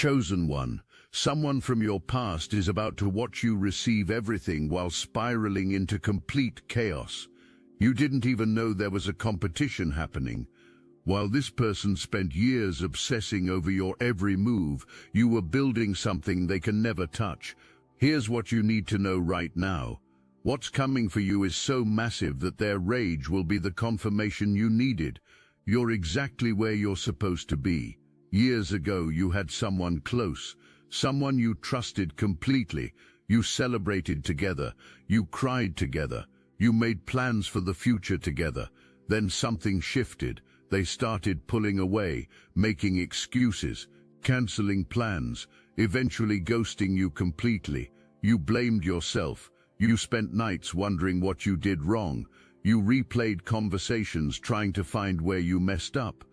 Chosen one, someone from your past is about to watch you receive everything while spiraling into complete chaos. You didn't even know there was a competition happening. While this person spent years obsessing over your every move, you were building something they can never touch. Here's what you need to know right now. What's coming for you is so massive that their rage will be the confirmation you needed. You're exactly where you're supposed to be. Years ago, you had someone close, someone you trusted completely. You celebrated together, you cried together, you made plans for the future together. Then something shifted. They started pulling away, making excuses, canceling plans, eventually ghosting you completely. You blamed yourself. You spent nights wondering what you did wrong. You replayed conversations trying to find where you messed up.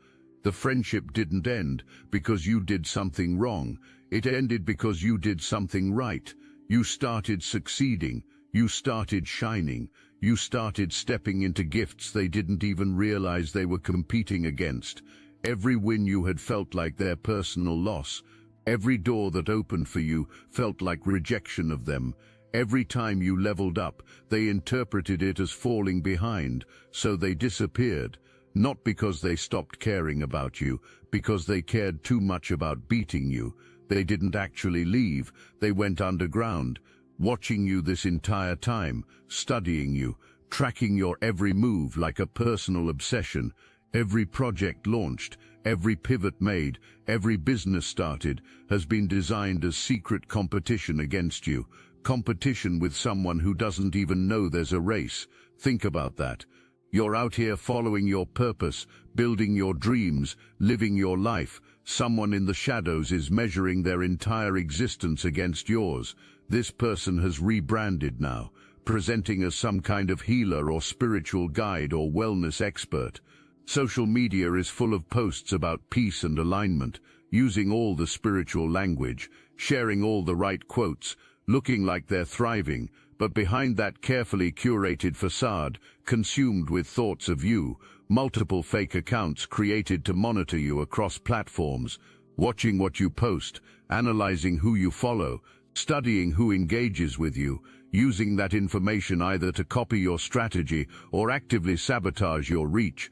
The friendship didn't end because you did something wrong. It ended because you did something right. You started succeeding. You started shining. You started stepping into gifts they didn't even realize they were competing against. Every win you had felt like their personal loss. Every door that opened for you felt like rejection of them. Every time you leveled up, they interpreted it as falling behind, so they disappeared. Not because they stopped caring about you, because they cared too much about beating you. They didn't actually leave, they went underground, watching you this entire time, studying you, tracking your every move like a personal obsession. Every project launched, every pivot made, every business started has been designed as secret competition against you. Competition with someone who doesn't even know there's a race. Think about that. You're out here following your purpose, building your dreams, living your life. Someone in the shadows is measuring their entire existence against yours. This person has rebranded now, presenting as some kind of healer or spiritual guide or wellness expert. Social media is full of posts about peace and alignment, using all the spiritual language, sharing all the right quotes, looking like they're thriving, but behind that carefully curated facade, consumed with thoughts of you, multiple fake accounts created to monitor you across platforms, watching what you post, analyzing who you follow, studying who engages with you, using that information either to copy your strategy or actively sabotage your reach.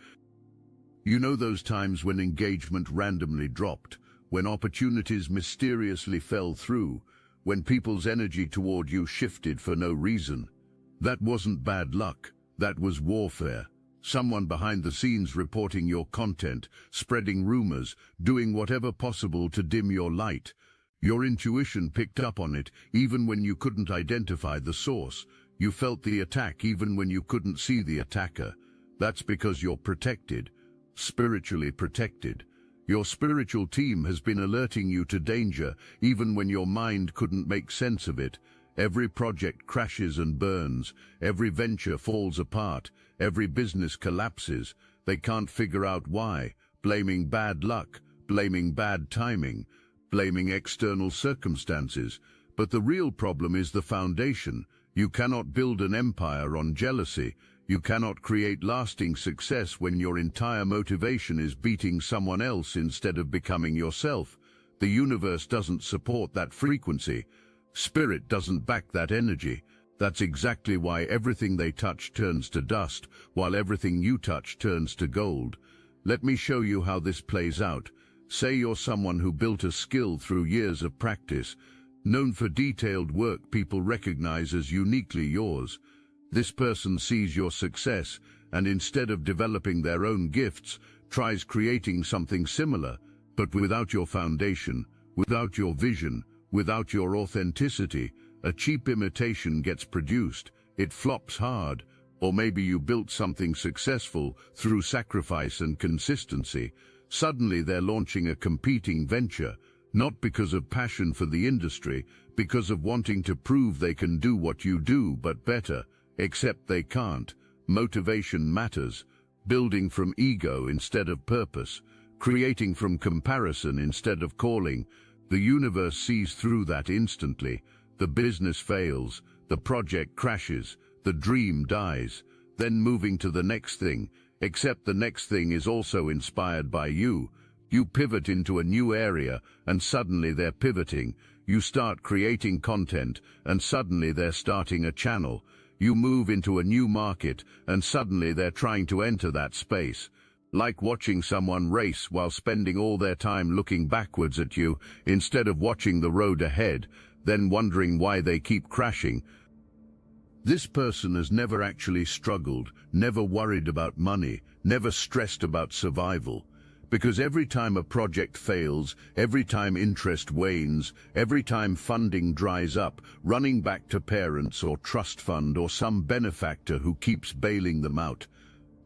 You know those times when engagement randomly dropped, when opportunities mysteriously fell through, when people's energy toward you shifted for no reason? That wasn't bad luck, that was warfare. Someone behind the scenes reporting your content, spreading rumors, doing whatever possible to dim your light. Your intuition picked up on it even when you couldn't identify the source. You felt the attack even when you couldn't see the attacker. That's because you're protected, spiritually protected. Your spiritual team has been alerting you to danger even when your mind couldn't make sense of it. Every project crashes and burns, every venture falls apart, every business collapses. They can't figure out why, blaming bad luck, blaming bad timing, blaming external circumstances. But the real problem is the foundation. You cannot build an empire on jealousy. You cannot create lasting success when your entire motivation is beating someone else instead of becoming yourself. The universe doesn't support that frequency. Spirit doesn't back that energy. That's exactly why everything they touch turns to dust, while everything you touch turns to gold. Let me show you how this plays out. Say you're someone who built a skill through years of practice, known for detailed work people recognize as uniquely yours. This person sees your success and instead of developing their own gifts, tries creating something similar, but without your foundation, without your vision, without your authenticity. A cheap imitation gets produced, it flops hard. Or maybe you built something successful through sacrifice and consistency. Suddenly they're launching a competing venture, not because of passion for the industry, because of wanting to prove they can do what you do but better. Except they can't. Motivation matters. Building from ego instead of purpose. Creating from comparison instead of calling. The universe sees through that instantly. The business fails. The project crashes. The dream dies. Then moving to the next thing. Except the next thing is also inspired by you. You pivot into a new area, and suddenly they're pivoting. You start creating content, and suddenly they're starting a channel. You move into a new market, and suddenly they're trying to enter that space. Like watching someone race while spending all their time looking backwards at you instead of watching the road ahead, then wondering why they keep crashing. This person has never actually struggled, never worried about money, never stressed about survival. Because every time a project fails, every time interest wanes, every time funding dries up, running back to parents or trust fund or some benefactor who keeps bailing them out.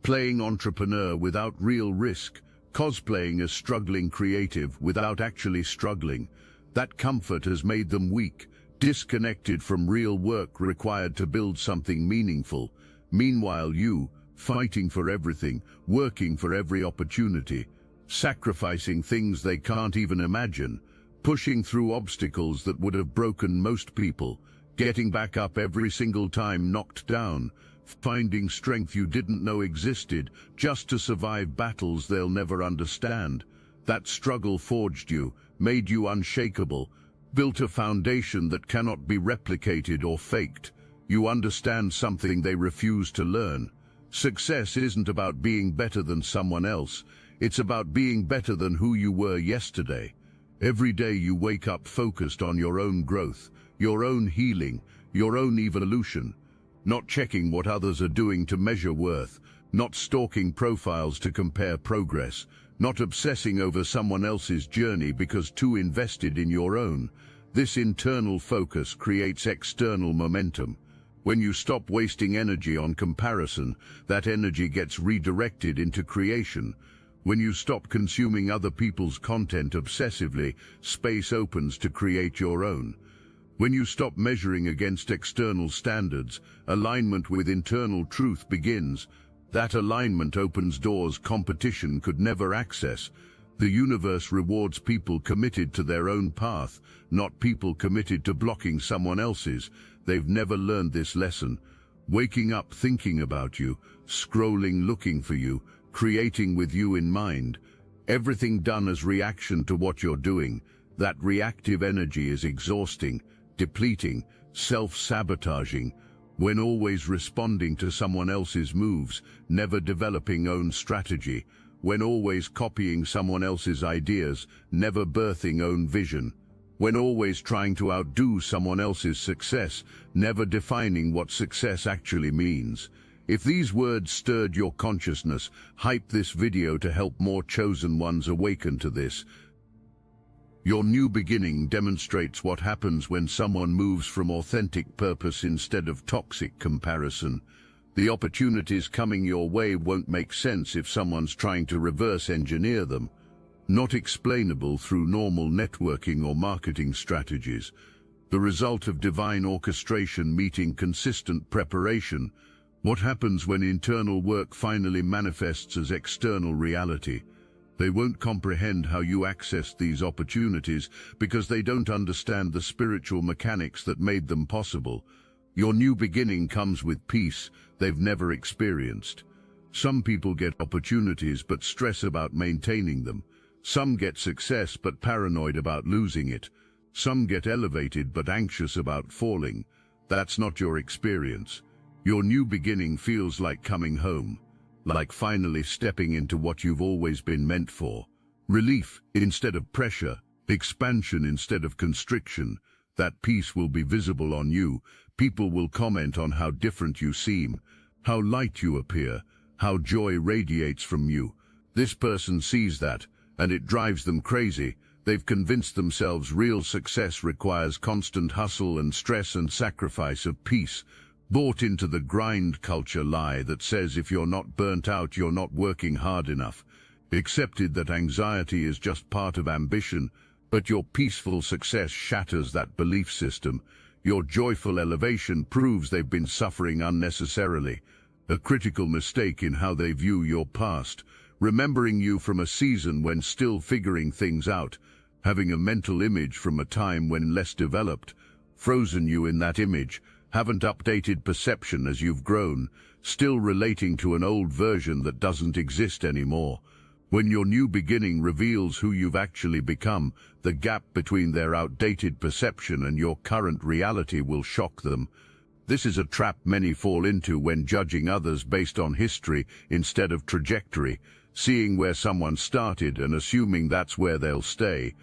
Playing entrepreneur without real risk, cosplaying as struggling creative without actually struggling. That comfort has made them weak, disconnected from real work required to build something meaningful. Meanwhile you, fighting for everything, working for every opportunity, sacrificing things they can't even imagine, pushing through obstacles that would have broken most people, getting back up every single time knocked down, finding strength you didn't know existed just to survive battles they'll never understand. That struggle forged you, made you unshakable, built a foundation that cannot be replicated or faked. You understand something they refuse to learn. Success isn't about being better than someone else. It's about being better than who you were yesterday. Every day you wake up focused on your own growth, your own healing, your own evolution. Not checking what others are doing to measure worth, not stalking profiles to compare progress, not obsessing over someone else's journey because too invested in your own. This internal focus creates external momentum. When you stop wasting energy on comparison, that energy gets redirected into creation. When you stop consuming other people's content obsessively, space opens to create your own. When you stop measuring against external standards, alignment with internal truth begins. That alignment opens doors competition could never access. The universe rewards people committed to their own path, not people committed to blocking someone else's. They've never learned this lesson. Waking up thinking about you, scrolling looking for you, creating with you in mind. Everything done as reaction to what you're doing. That reactive energy is exhausting, depleting, self-sabotaging. When always responding to someone else's moves, never developing own strategy. When always copying someone else's ideas, never birthing own vision. When always trying to outdo someone else's success, never defining what success actually means. If these words stirred your consciousness, hype this video to help more chosen ones awaken to this. Your new beginning demonstrates what happens when someone moves from authentic purpose instead of toxic comparison. The opportunities coming your way won't make sense if someone's trying to reverse engineer them. Not explainable through normal networking or marketing strategies. The result of divine orchestration meeting consistent preparation. What happens when internal work finally manifests as external reality? They won't comprehend how you access these opportunities because they don't understand the spiritual mechanics that made them possible. Your new beginning comes with peace they've never experienced. Some people get opportunities but stress about maintaining them. Some get success but paranoid about losing it. Some get elevated but anxious about falling. That's not your experience. Your new beginning feels like coming home, like finally stepping into what you've always been meant for. Relief instead of pressure, expansion instead of constriction. That peace will be visible on you. People will comment on how different you seem, how light you appear, how joy radiates from you. This person sees that, and it drives them crazy. They've convinced themselves real success requires constant hustle and stress and sacrifice of peace. Bought into the grind culture lie that says if you're not burnt out, you're not working hard enough. Accepted that anxiety is just part of ambition, but your peaceful success shatters that belief system. Your joyful elevation proves they've been suffering unnecessarily. A critical mistake in how they view your past, remembering you from a season when still figuring things out, having a mental image from a time when less developed, frozen you in that image, haven't updated perception as you've grown, still relating to an old version that doesn't exist anymore. When your new beginning reveals who you've actually become, the gap between their outdated perception and your current reality will shock them. This is a trap many fall into when judging others based on history instead of trajectory, seeing where someone started and assuming that's where they'll stay,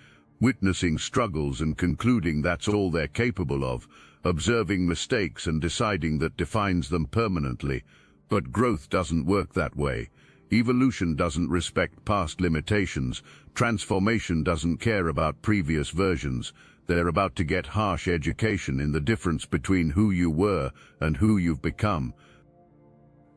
witnessing struggles and concluding that's all they're capable of, observing mistakes and deciding that defines them permanently. But growth doesn't work that way. Evolution doesn't respect past limitations. Transformation doesn't care about previous versions. They're about to get harsh education in the difference between who you were and who you've become.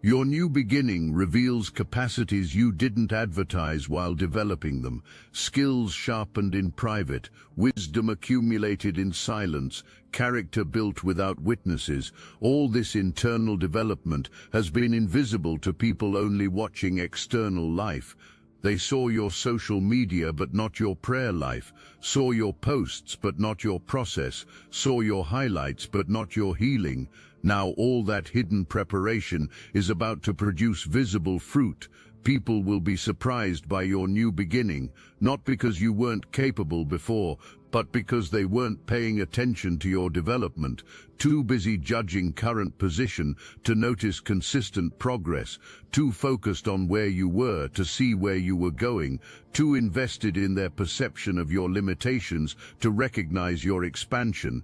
Your new beginning reveals capacities you didn't advertise while developing them, skills sharpened in private, wisdom accumulated in silence, character built without witnesses. All this internal development has been invisible to people only watching external life. They saw your social media but not your prayer life, saw your posts but not your process, saw your highlights but not your healing. Now all that hidden preparation is about to produce visible fruit. People will be surprised by your new beginning, not because you weren't capable before, but because they weren't paying attention to your development, too busy judging current position to notice consistent progress, too focused on where you were to see where you were going, too invested in their perception of your limitations to recognize your expansion.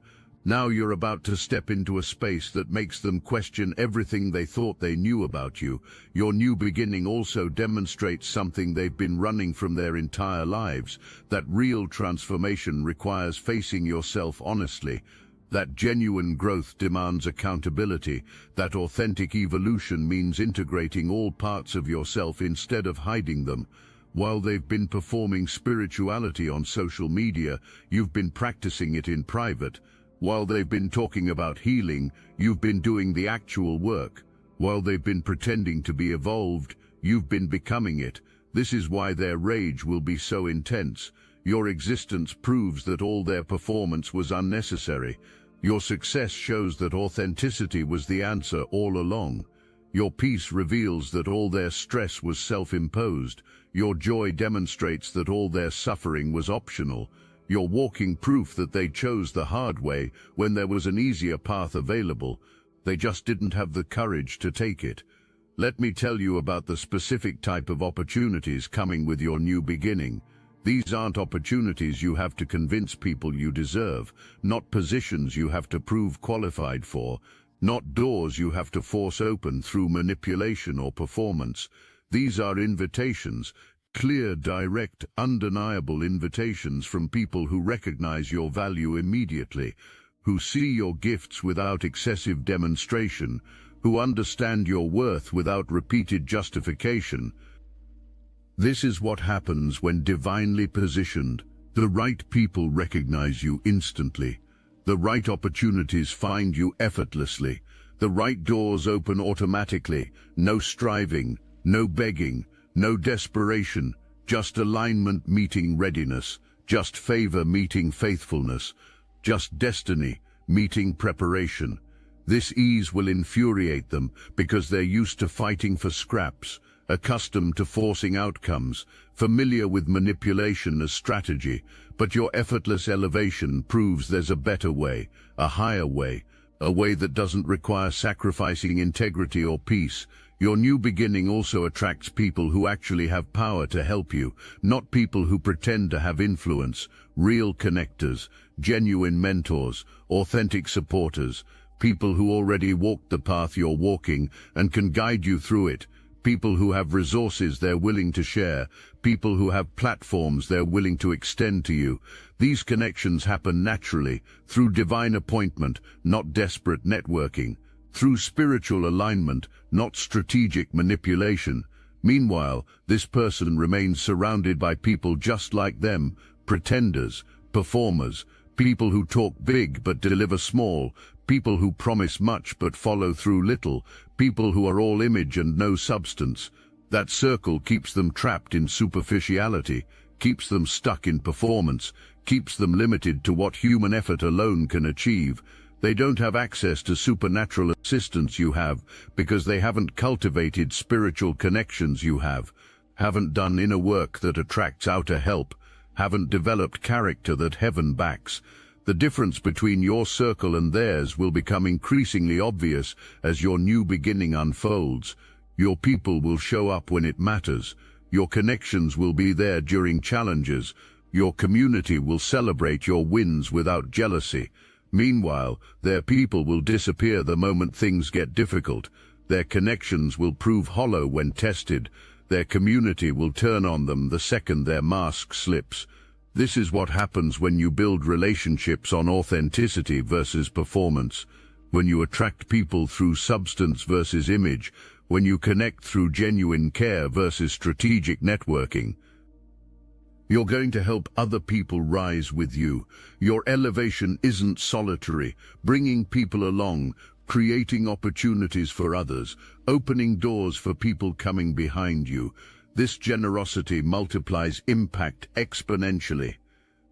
Now you're about to step into a space that makes them question everything they thought they knew about you. Your new beginning also demonstrates something they've been running from their entire lives, that real transformation requires facing yourself honestly, that genuine growth demands accountability, that authentic evolution means integrating all parts of yourself instead of hiding them. While they've been performing spirituality on social media, you've been practicing it in private. While they've been talking about healing, you've been doing the actual work. While they've been pretending to be evolved, you've been becoming it. This is why their rage will be so intense. Your existence proves that all their performance was unnecessary. Your success shows that authenticity was the answer all along. Your peace reveals that all their stress was self-imposed. Your joy demonstrates that all their suffering was optional. You're walking proof that they chose the hard way when there was an easier path available. They just didn't have the courage to take it. Let me tell you about the specific type of opportunities coming with your new beginning. These aren't opportunities you have to convince people you deserve, not positions you have to prove qualified for, not doors you have to force open through manipulation or performance. These are invitations. Clear, direct, undeniable invitations from people who recognize your value immediately, who see your gifts without excessive demonstration, who understand your worth without repeated justification. This is what happens when divinely positioned. The right people recognize you instantly. The right opportunities find you effortlessly. The right doors open automatically. No striving, no begging, no desperation, just alignment meeting readiness, just favor meeting faithfulness, just destiny meeting preparation. This ease will infuriate them because they're used to fighting for scraps, accustomed to forcing outcomes, familiar with manipulation as strategy. But your effortless elevation proves there's a better way, a higher way, a way that doesn't require sacrificing integrity or peace. Your new beginning also attracts people who actually have power to help you, not people who pretend to have influence, real connectors, genuine mentors, authentic supporters, people who already walked the path you're walking and can guide you through it, people who have resources they're willing to share, people who have platforms they're willing to extend to you. These connections happen naturally, through divine appointment, not desperate networking, through spiritual alignment, not strategic manipulation. Meanwhile, this person remains surrounded by people just like them, pretenders, performers, people who talk big but deliver small, people who promise much but follow through little, people who are all image and no substance. That circle keeps them trapped in superficiality, keeps them stuck in performance, keeps them limited to what human effort alone can achieve. They don't have access to supernatural assistance you have because they haven't cultivated spiritual connections you have. haven't done inner work that attracts outer help, haven't developed character that heaven backs. The difference between your circle and theirs will become increasingly obvious as your new beginning unfolds. Your people will show up when it matters. Your connections will be there during challenges. Your community will celebrate your wins without jealousy. Meanwhile, their people will disappear the moment things get difficult. Their connections will prove hollow when tested. Their community will turn on them the second their mask slips. This is what happens when you build relationships on authenticity versus performance, when you attract people through substance versus image, when you connect through genuine care versus strategic networking. You're going to help other people rise with you. Your elevation isn't solitary, bringing people along, creating opportunities for others, opening doors for people coming behind you. This generosity multiplies impact exponentially.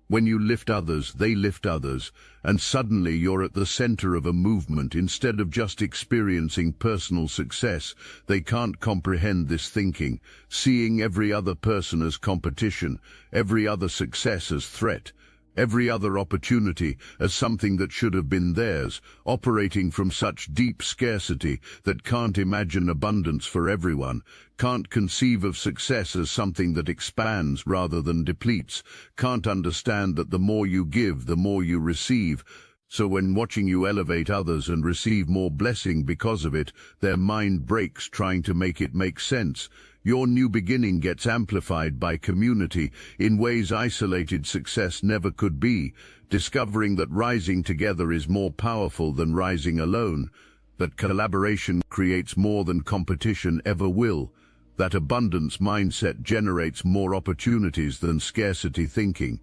When you lift others, they lift others, and suddenly you're at the center of a movement instead of just experiencing personal success. They can't comprehend this thinking, seeing every other person as competition, every other success as threat, every other opportunity as something that should have been theirs, operating from such deep scarcity that can't imagine abundance for everyone, can't conceive of success as something that expands rather than depletes, can't understand that the more you give, the more you receive. So when watching you elevate others and receive more blessing because of it, their mind breaks trying to make it make sense. Your new beginning gets amplified by community in ways isolated success never could be, discovering that rising together is more powerful than rising alone, that collaboration creates more than competition ever will, that abundance mindset generates more opportunities than scarcity thinking.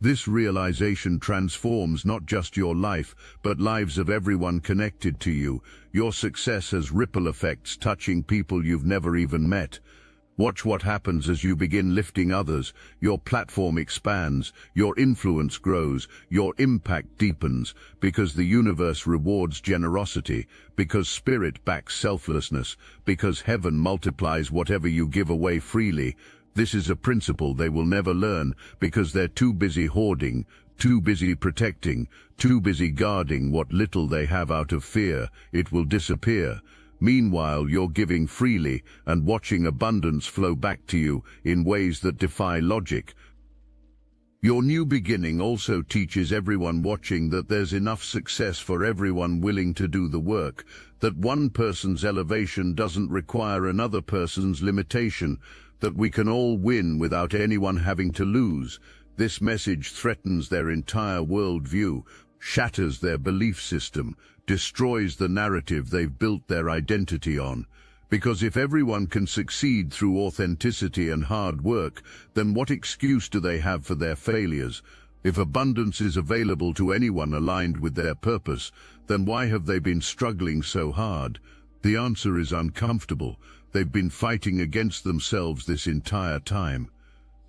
This realization transforms not just your life, but lives of everyone connected to you. Your success has ripple effects touching people you've never even met. Watch what happens as you begin lifting others. Your platform expands, your influence grows, your impact deepens, because the universe rewards generosity, because spirit backs selflessness, because heaven multiplies whatever you give away freely. This is a principle they will never learn because they're too busy hoarding, too busy protecting, too busy guarding what little they have out of fear it will disappear. Meanwhile, you're giving freely and watching abundance flow back to you in ways that defy logic. Your new beginning also teaches everyone watching that there's enough success for everyone willing to do the work, that one person's elevation doesn't require another person's limitation, that we can all win without anyone having to lose. This message threatens their entire worldview, shatters their belief system, destroys the narrative they've built their identity on. Because if everyone can succeed through authenticity and hard work, then what excuse do they have for their failures? If abundance is available to anyone aligned with their purpose, then why have they been struggling so hard? The answer is uncomfortable. They've been fighting against themselves this entire time.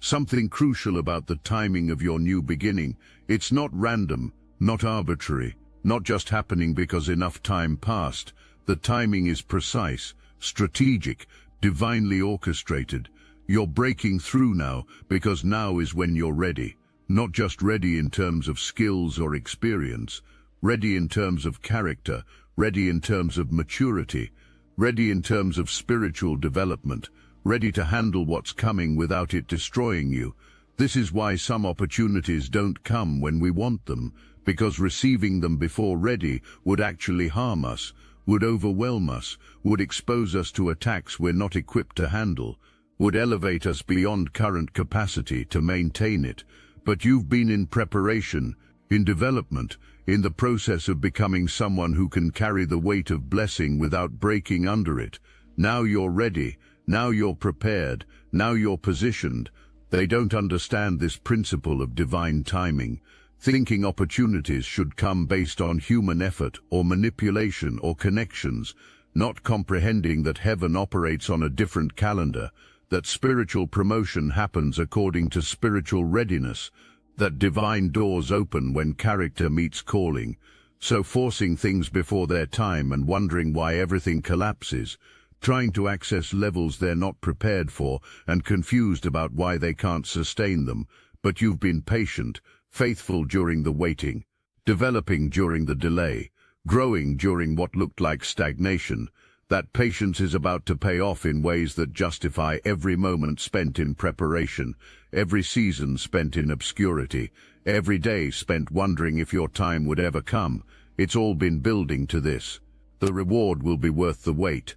Something crucial about the timing of your new beginning. It's not random, not arbitrary, not just happening because enough time passed. The timing is precise, strategic, divinely orchestrated. You're breaking through now because now is when you're ready. Not just ready in terms of skills or experience, ready in terms of character, ready in terms of maturity, ready in terms of spiritual development, ready to handle what's coming without it destroying you. This is why some opportunities don't come when we want them, because receiving them before ready would actually harm us, would overwhelm us, would expose us to attacks we're not equipped to handle, would elevate us beyond current capacity to maintain it. But you've been in preparation, in development, in the process of becoming someone who can carry the weight of blessing without breaking under it. Now you're ready, now you're prepared, now you're positioned. They don't understand this principle of divine timing, thinking opportunities should come based on human effort or manipulation or connections, not comprehending that heaven operates on a different calendar, that spiritual promotion happens according to spiritual readiness, that divine doors open when character meets calling. So forcing things before their time and wondering why everything collapses, trying to access levels they're not prepared for and confused about why they can't sustain them. But you've been patient, faithful during the waiting, developing during the delay, growing during what looked like stagnation. That patience is about to pay off in ways that justify every moment spent in preparation, every season spent in obscurity, every day spent wondering if your time would ever come. It's all been building to this. The reward will be worth the wait.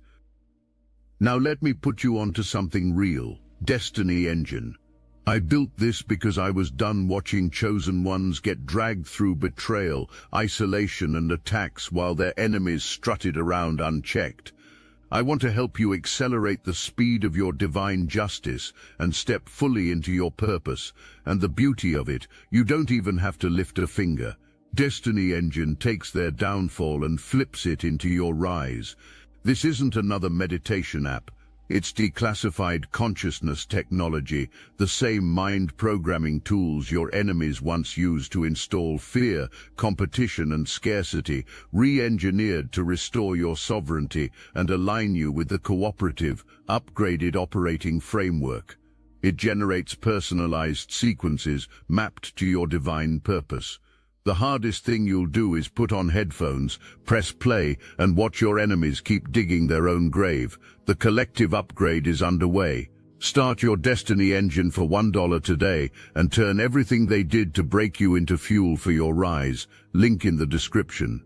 Now let me put you onto something real. Destiny Engine. I built this because I was done watching chosen ones get dragged through betrayal, isolation and attacks while their enemies strutted around unchecked. I want to help you accelerate the speed of your divine justice and step fully into your purpose. And the beauty of it, you don't even have to lift a finger. Destiny Engine takes their downfall and flips it into your rise. This isn't another meditation app. It's declassified consciousness technology, the same mind programming tools your enemies once used to install fear, competition and scarcity, re-engineered to restore your sovereignty and align you with the cooperative, upgraded operating framework. It generates personalized sequences mapped to your divine purpose. The hardest thing you'll do is put on headphones, press play, and watch your enemies keep digging their own grave. The collective upgrade is underway. Start your Destiny Engine for $1 today and turn everything they did to break you into fuel for your rise. Link in the description.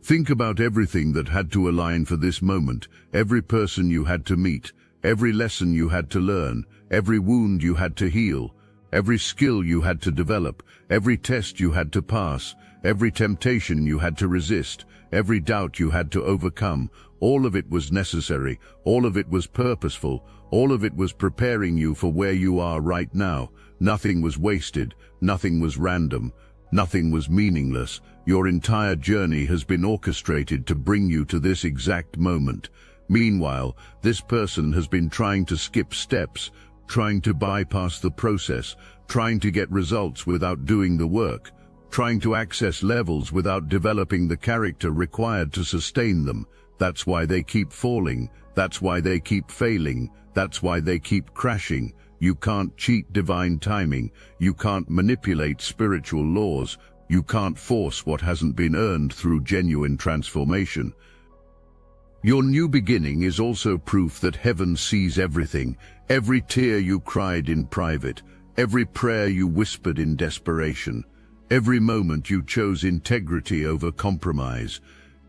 Think about everything that had to align for this moment, every person you had to meet, every lesson you had to learn, every wound you had to heal, every skill you had to develop, every test you had to pass, every temptation you had to resist, every doubt you had to overcome. All of it was necessary, all of it was purposeful, all of it was preparing you for where you are right now. Nothing was wasted, nothing was random, nothing was meaningless. Your entire journey has been orchestrated to bring you to this exact moment. Meanwhile, this person has been trying to skip steps, trying to bypass the process, trying to get results without doing the work, trying to access levels without developing the character required to sustain them. That's why they keep falling. That's why they keep failing. That's why they keep crashing. You can't cheat divine timing. You can't manipulate spiritual laws. You can't force what hasn't been earned through genuine transformation. Your new beginning is also proof that heaven sees everything. Every tear you cried in private, every prayer you whispered in desperation, every moment you chose integrity over compromise,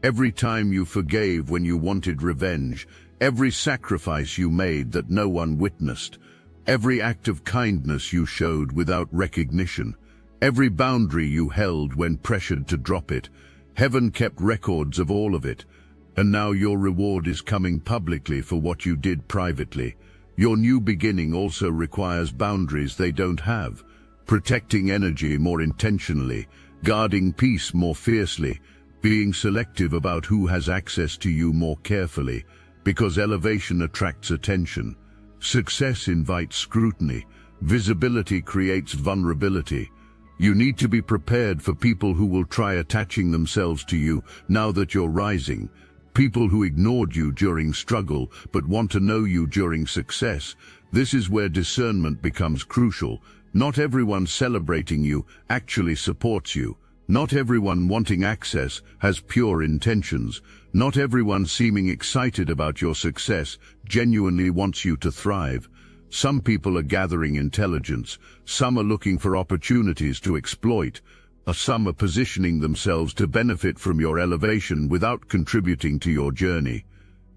every time you forgave when you wanted revenge, every sacrifice you made that no one witnessed, every act of kindness you showed without recognition, every boundary you held when pressured to drop it. Heaven kept records of all of it. And now your reward is coming publicly for what you did privately. Your new beginning also requires boundaries they don't have, protecting energy more intentionally, guarding peace more fiercely, being selective about who has access to you more carefully, because elevation attracts attention. Success invites scrutiny. Visibility creates vulnerability. You need to be prepared for people who will try attaching themselves to you now that you're rising. People who ignored you during struggle but want to know you during success. This is where discernment becomes crucial. Not everyone celebrating you actually supports you. Not everyone wanting access has pure intentions. Not everyone seeming excited about your success genuinely wants you to thrive. Some people are gathering intelligence. Some are looking for opportunities to exploit. Some are positioning themselves to benefit from your elevation without contributing to your journey.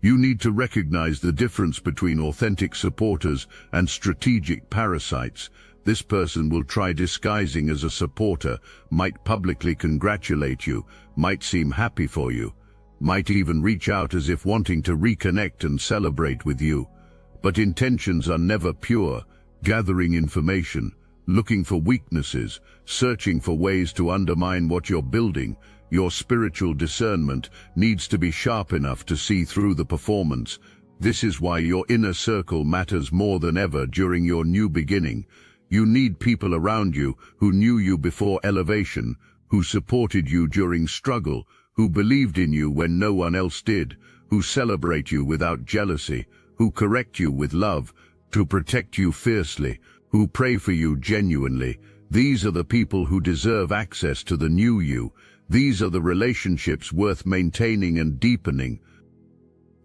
You need to recognize the difference between authentic supporters and strategic parasites. This person will try disguising as a supporter, might publicly congratulate you, might seem happy for you, might even reach out as if wanting to reconnect and celebrate with you. But intentions are never pure. Gathering information, looking for weaknesses, searching for ways to undermine what you're building. Your spiritual discernment needs to be sharp enough to see through the performance. This is why your inner circle matters more than ever during your new beginning. You need people around you who knew you before elevation, who supported you during struggle, who believed in you when no one else did, who celebrate you without jealousy, who correct you with love, to protect you fiercely, who pray for you genuinely. These are the people who deserve access to the new you. These are the relationships worth maintaining and deepening.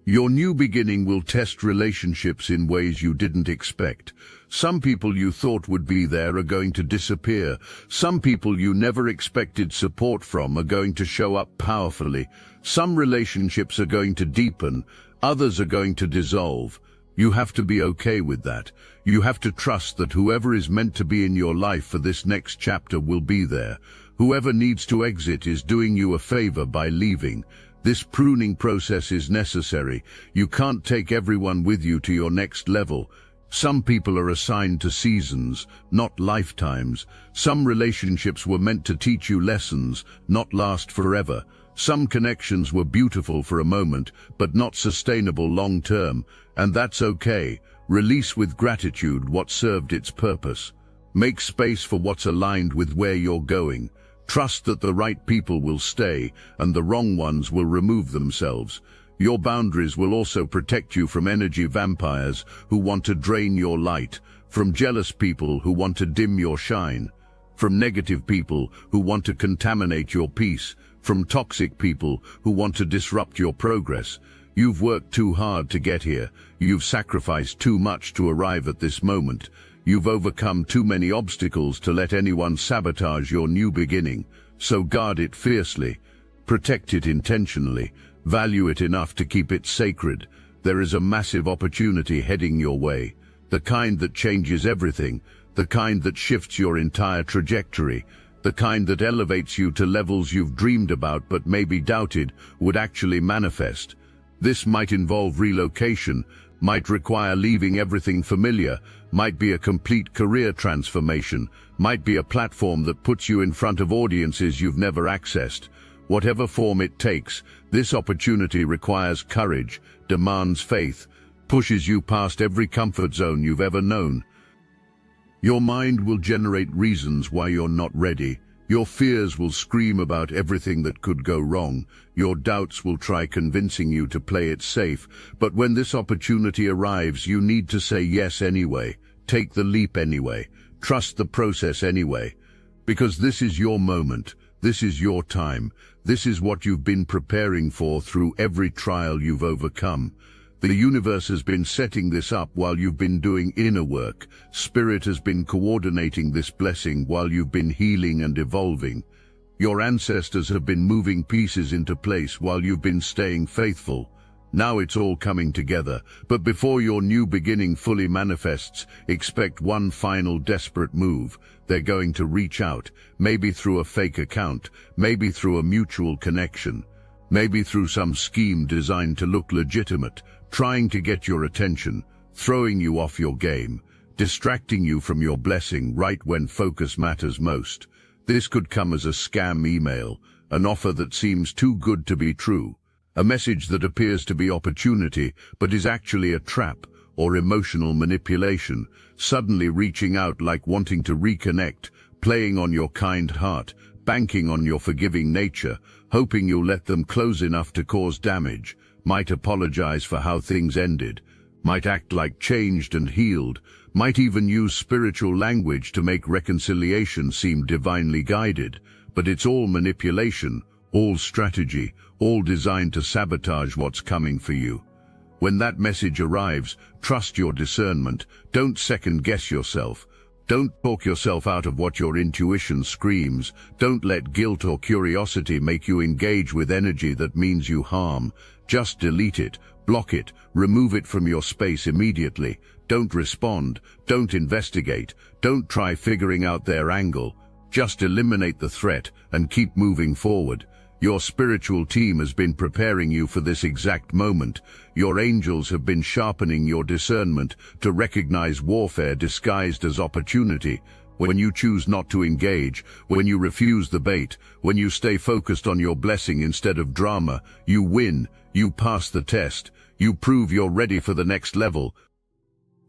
Your new beginning will test relationships in ways you didn't expect. Some people you thought would be there are going to disappear. Some people you never expected support from are going to show up powerfully. Some relationships are going to deepen. Others are going to dissolve. You have to be okay with that. You have to trust that whoever is meant to be in your life for this next chapter will be there. Whoever needs to exit is doing you a favor by leaving. This pruning process is necessary. You can't take everyone with you to your next level. Some people are assigned to seasons, not lifetimes. Some relationships were meant to teach you lessons, not last forever. Some connections were beautiful for a moment, but not sustainable long-term, and that's okay. Release with gratitude what served its purpose. Make space for what's aligned with where you're going. Trust that the right people will stay and the wrong ones will remove themselves. Your boundaries will also protect you from energy vampires who want to drain your light, from jealous people who want to dim your shine, from negative people who want to contaminate your peace, from toxic people who want to disrupt your progress. You've worked too hard to get here. You've sacrificed too much to arrive at this moment. You've overcome too many obstacles to let anyone sabotage your new beginning. So guard it fiercely. Protect it intentionally. Value it enough to keep it sacred. There is a massive opportunity heading your way. The kind that changes everything. The kind that shifts your entire trajectory. The kind that elevates you to levels you've dreamed about but maybe doubted would actually manifest. This might involve relocation, might require leaving everything familiar, might be a complete career transformation, might be a platform that puts you in front of audiences you've never accessed. Whatever form it takes, this opportunity requires courage, demands faith, pushes you past every comfort zone you've ever known. Your mind will generate reasons why you're not ready. Your fears will scream about everything that could go wrong. Your doubts will try convincing you to play it safe. But when this opportunity arrives, you need to say yes anyway. Take the leap anyway. Trust the process anyway. Because this is your moment. This is your time. This is what you've been preparing for through every trial you've overcome. The universe has been setting this up while you've been doing inner work. Spirit has been coordinating this blessing while you've been healing and evolving. Your ancestors have been moving pieces into place while you've been staying faithful. Now it's all coming together, but before your new beginning fully manifests, expect one final desperate move. They're going to reach out, maybe through a fake account, maybe through a mutual connection, maybe through some scheme designed to look legitimate, trying to get your attention, throwing you off your game, distracting you from your blessing right when focus matters most. This could come as a scam email, an offer that seems too good to be true, a message that appears to be opportunity but is actually a trap or emotional manipulation, suddenly reaching out like wanting to reconnect, playing on your kind heart, banking on your forgiving nature, hoping you'll let them close enough to cause damage, might apologize for how things ended, might act like changed and healed, might even use spiritual language to make reconciliation seem divinely guided. But it's all manipulation, all strategy, all designed to sabotage what's coming for you. When that message arrives, trust your discernment. Don't second-guess yourself. Don't talk yourself out of what your intuition screams. Don't let guilt or curiosity make you engage with energy that means you harm. Just delete it, block it, remove it from your space immediately. Don't respond, don't investigate, don't try figuring out their angle. Just eliminate the threat and keep moving forward. Your spiritual team has been preparing you for this exact moment. Your angels have been sharpening your discernment to recognize warfare disguised as opportunity. When you choose not to engage, when you refuse the bait, when you stay focused on your blessing instead of drama, you win, you pass the test, you prove you're ready for the next level.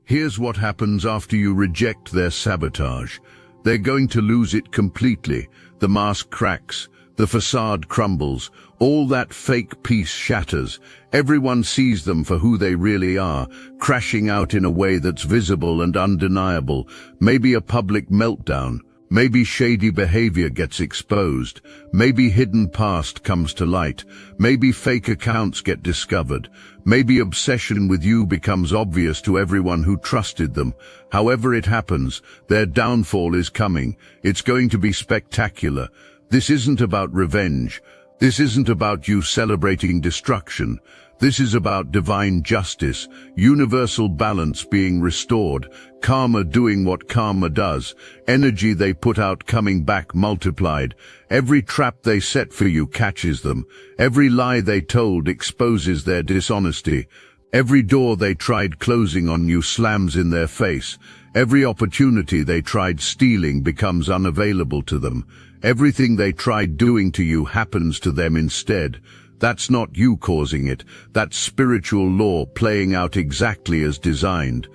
Here's what happens after you reject their sabotage. They're going to lose it completely. The mask cracks. The facade crumbles, all that fake peace shatters. Everyone sees them for who they really are, crashing out in a way that's visible and undeniable. Maybe a public meltdown. Maybe shady behavior gets exposed. Maybe hidden past comes to light. Maybe fake accounts get discovered. Maybe obsession with you becomes obvious to everyone who trusted them. However it happens, their downfall is coming. It's going to be spectacular. This isn't about revenge. This isn't about you celebrating destruction. This is about divine justice, universal balance being restored, karma doing what karma does, energy they put out coming back multiplied. Every trap they set for you catches them. Every lie they told exposes their dishonesty. Every door they tried closing on you slams in their face. Every opportunity they tried stealing becomes unavailable to them. Everything they tried doing to you happens to them instead. That's not you causing it. That's spiritual law playing out exactly as designed.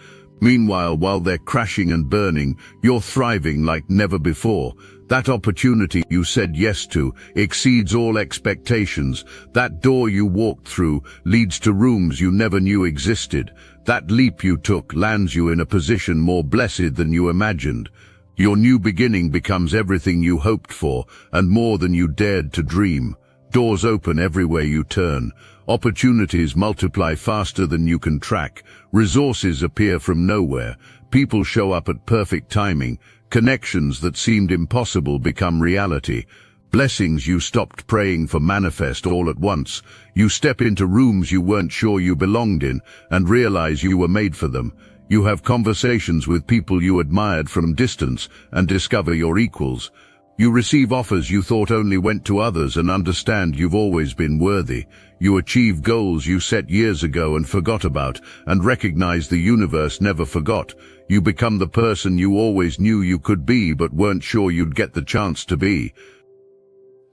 Meanwhile, while they're crashing and burning, you're thriving like never before. That opportunity you said yes to exceeds all expectations. That door you walked through leads to rooms you never knew existed. That leap you took lands you in a position more blessed than you imagined. Your new beginning becomes everything you hoped for and more than you dared to dream. Doors open everywhere you turn. Opportunities multiply faster than you can track. Resources appear from nowhere. People show up at perfect timing. Connections that seemed impossible become reality. Blessings you stopped praying for manifest all at once. You step into rooms you weren't sure you belonged in and realize you were made for them. You have conversations with people you admired from distance and discover you're equals. You receive offers you thought only went to others and understand you've always been worthy. You achieve goals you set years ago and forgot about and recognize the universe never forgot. You become the person you always knew you could be but weren't sure you'd get the chance to be.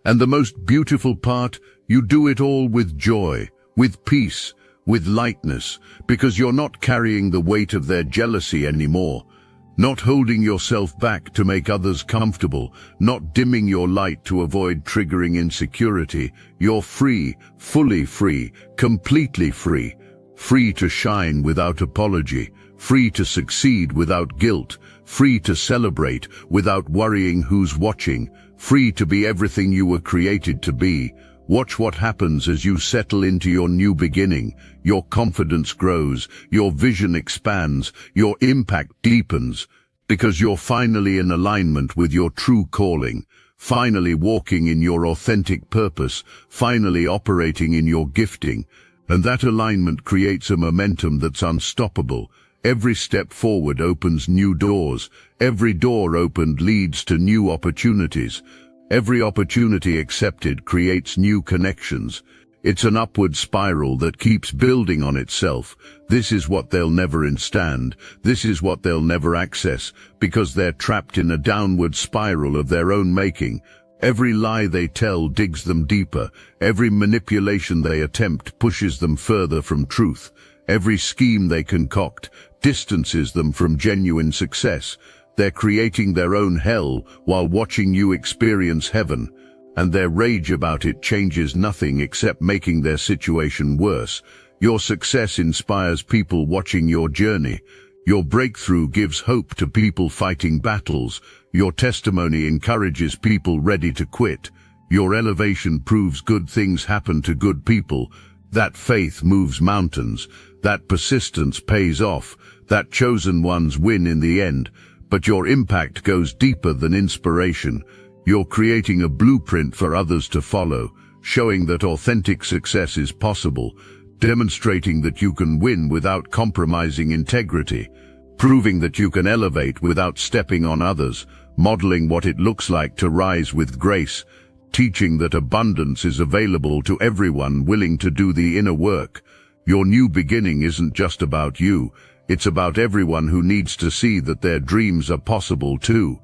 And the most beautiful part, you do it all with joy, with peace, with lightness, because you're not carrying the weight of their jealousy anymore. Not holding yourself back to make others comfortable, not dimming your light to avoid triggering insecurity. You're free, fully free, completely free. Free to shine without apology, free to succeed without guilt, free to celebrate without worrying who's watching, free to be everything you were created to be. Watch what happens as you settle into your new beginning. Your confidence grows, your vision expands, your impact deepens, because you're finally in alignment with your true calling, finally walking in your authentic purpose, finally operating in your gifting. And that alignment creates a momentum that's unstoppable. Every step forward opens new doors. Every door opened leads to new opportunities. Every opportunity accepted creates new connections. It's an upward spiral that keeps building on itself. This is what they'll never understand. This is what they'll never access, because they're trapped in a downward spiral of their own making. Every lie they tell digs them deeper. Every manipulation they attempt pushes them further from truth. Every scheme they concoct distances them from genuine success. They're creating their own hell while watching you experience heaven, and their rage about it changes nothing except making their situation worse. Your success inspires people watching your journey. Your breakthrough gives hope to people fighting battles. Your testimony encourages people ready to quit. Your elevation proves good things happen to good people. That faith moves mountains. That persistence pays off. That chosen ones win in the end. But your impact goes deeper than inspiration. You're creating a blueprint for others to follow, showing that authentic success is possible, demonstrating that you can win without compromising integrity, proving that you can elevate without stepping on others, modeling what it looks like to rise with grace, teaching that abundance is available to everyone willing to do the inner work. Your new beginning isn't just about you. It's about everyone who needs to see that their dreams are possible too.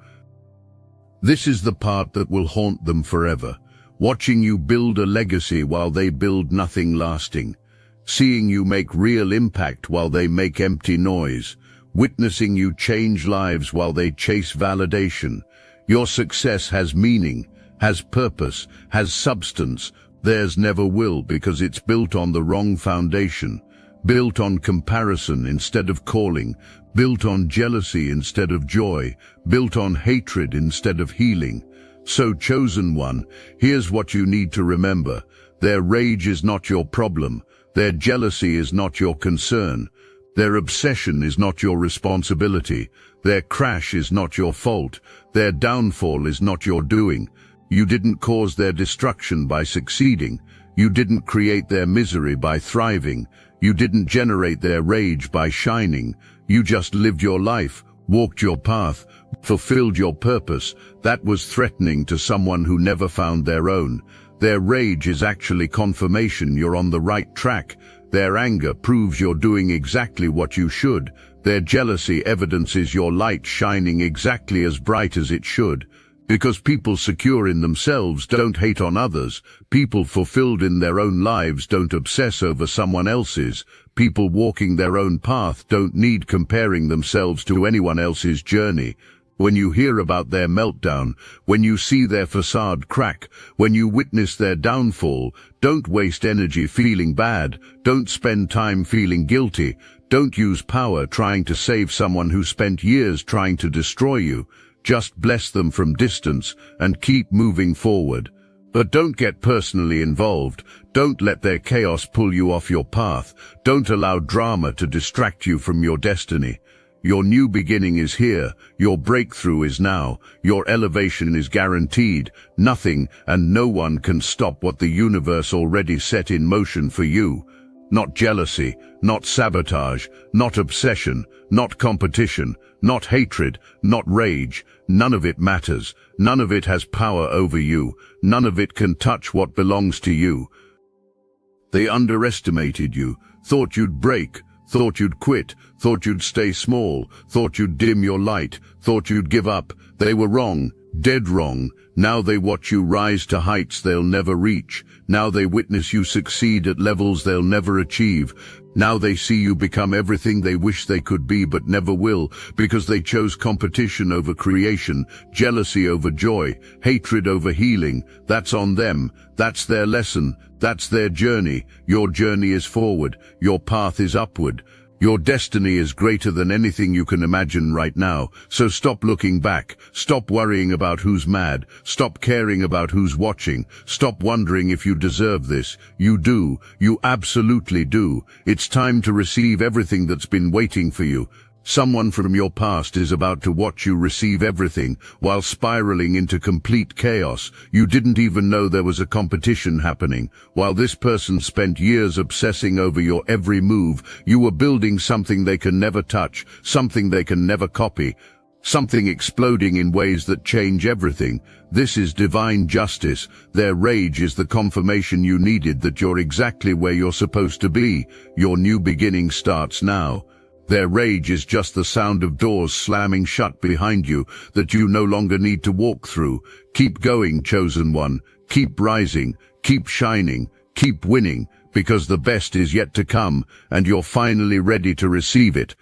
This is the part that will haunt them forever, watching you build a legacy while they build nothing lasting, seeing you make real impact while they make empty noise, witnessing you change lives while they chase validation. Your success has meaning, has purpose, has substance. Theirs never will, because it's built on the wrong foundation, built on comparison instead of calling, built on jealousy instead of joy, built on hatred instead of healing. So, chosen one, here's what you need to remember. Their rage is not your problem. Their jealousy is not your concern. Their obsession is not your responsibility. Their crash is not your fault. Their downfall is not your doing. You didn't cause their destruction by succeeding. You didn't create their misery by thriving. You didn't generate their rage by shining. You just lived your life, walked your path, fulfilled your purpose. That was threatening to someone who never found their own. Their rage is actually confirmation you're on the right track. Their anger proves you're doing exactly what you should. Their jealousy evidences your light shining exactly as bright as it should. Because people secure in themselves don't hate on others. People fulfilled in their own lives don't obsess over someone else's. People walking their own path don't need comparing themselves to anyone else's journey. When you hear about their meltdown, when you see their facade crack, when you witness their downfall, don't waste energy feeling bad. Don't spend time feeling guilty. Don't use power trying to save someone who spent years trying to destroy you. Just bless them from distance and keep moving forward. But don't get personally involved. Don't let their chaos pull you off your path. Don't allow drama to distract you from your destiny. Your new beginning is here. Your breakthrough is now. Your elevation is guaranteed. Nothing and no one can stop what the universe already set in motion for you. Not jealousy, not sabotage, not obsession, not competition, not hatred, not rage. None of it matters. None of it has power over you. None of it can touch what belongs to you. They underestimated you, thought you'd break, thought you'd quit, thought you'd stay small, thought you'd dim your light, thought you'd give up. They were wrong, dead wrong. Now they watch you rise to heights they'll never reach. Now they witness you succeed at levels they'll never achieve. Now they see you become everything they wish they could be but never will, because they chose competition over creation, jealousy over joy, hatred over healing. That's on them. That's their lesson. That's their journey. Your journey is forward. Your path is upward. Your destiny is greater than anything you can imagine right now, so stop looking back. Stop worrying about who's mad. Stop caring about who's watching. Stop wondering if you deserve this. You do. You absolutely do. It's time to receive everything that's been waiting for you. Someone from your past is about to watch you receive everything while spiraling into complete chaos. You didn't even know there was a competition happening. While this person spent years obsessing over your every move, you were building something they can never touch, something they can never copy, something exploding in ways that change everything. This is divine justice. Their rage is the confirmation you needed that you're exactly where you're supposed to be. Your new beginning starts now. Their rage is just the sound of doors slamming shut behind you that you no longer need to walk through. Keep going, chosen one. Keep rising, keep shining, keep winning, because the best is yet to come, and you're finally ready to receive it.